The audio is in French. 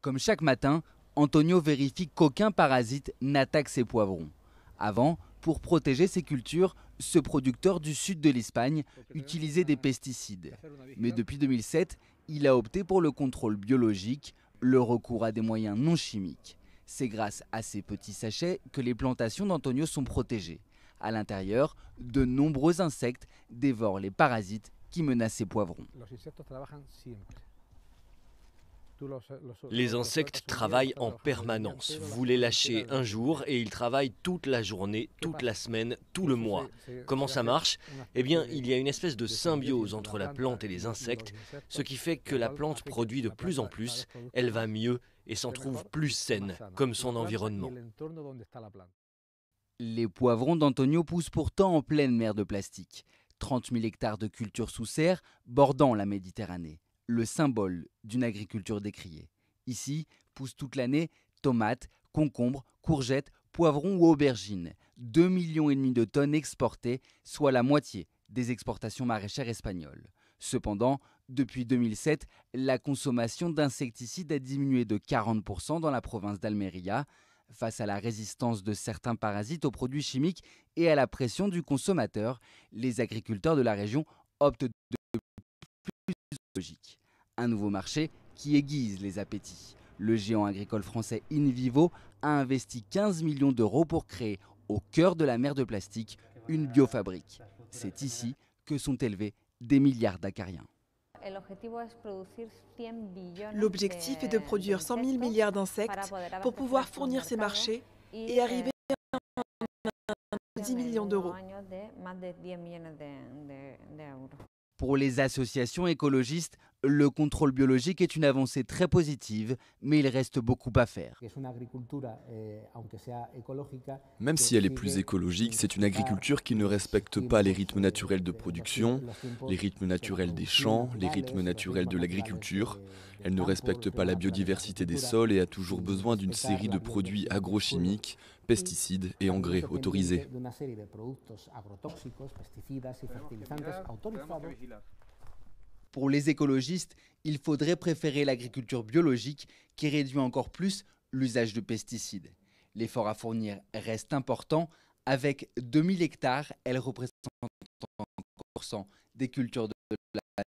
Comme chaque matin, Antonio vérifie qu'aucun parasite n'attaque ses poivrons. Avant, pour protéger ses cultures, ce producteur du sud de l'Espagne utilisait des pesticides. Mais depuis 2007, il a opté pour le contrôle biologique, le recours à des moyens non chimiques. C'est grâce à ces petits sachets que les plantations d'Antonio sont protégées. À l'intérieur, de nombreux insectes dévorent les parasites qui menacent ses poivrons. Les insectes travaillent en permanence. Vous les lâchez un jour et ils travaillent toute la journée, toute la semaine, tout le mois. Comment ça marche? Eh bien, il y a une espèce de symbiose entre la plante et les insectes, ce qui fait que la plante produit de plus en plus, elle va mieux et s'en trouve plus saine, comme son environnement. Les poivrons d'Antonio poussent pourtant en pleine mer de plastique. 30 000 hectares de culture sous serre bordant la Méditerranée. Le symbole d'une agriculture décriée. Ici, poussent toute l'année tomates, concombres, courgettes, poivrons ou aubergines. 2,5 millions de tonnes exportées, soit la moitié des exportations maraîchères espagnoles. Cependant, depuis 2007, la consommation d'insecticides a diminué de 40% dans la province d'Almería. Face à la résistance de certains parasites aux produits chimiques et à la pression du consommateur, les agriculteurs de la région optent de plus biologique. Un nouveau marché qui aiguise les appétits. Le géant agricole français InVivo a investi 15 millions d'euros pour créer, au cœur de la mer de plastique, une biofabrique. C'est ici que sont élevés des milliards d'acariens. L'objectif est de produire 100 000 milliards d'insectes pour pouvoir fournir ces marchés et arriver à 10 millions d'euros. Pour les associations écologistes, le contrôle biologique est une avancée très positive, mais il reste beaucoup à faire. Même si elle est plus écologique, c'est une agriculture qui ne respecte pas les rythmes naturels de production, les rythmes naturels des champs, les rythmes naturels de l'agriculture. Elle ne respecte pas la biodiversité des sols et a toujours besoin d'une série de produits agrochimiques, pesticides et engrais autorisés. Pour les écologistes, il faudrait préférer l'agriculture biologique qui réduit encore plus l'usage de pesticides. L'effort à fournir reste important. Avec 2000 hectares, elle représente 30% des cultures de la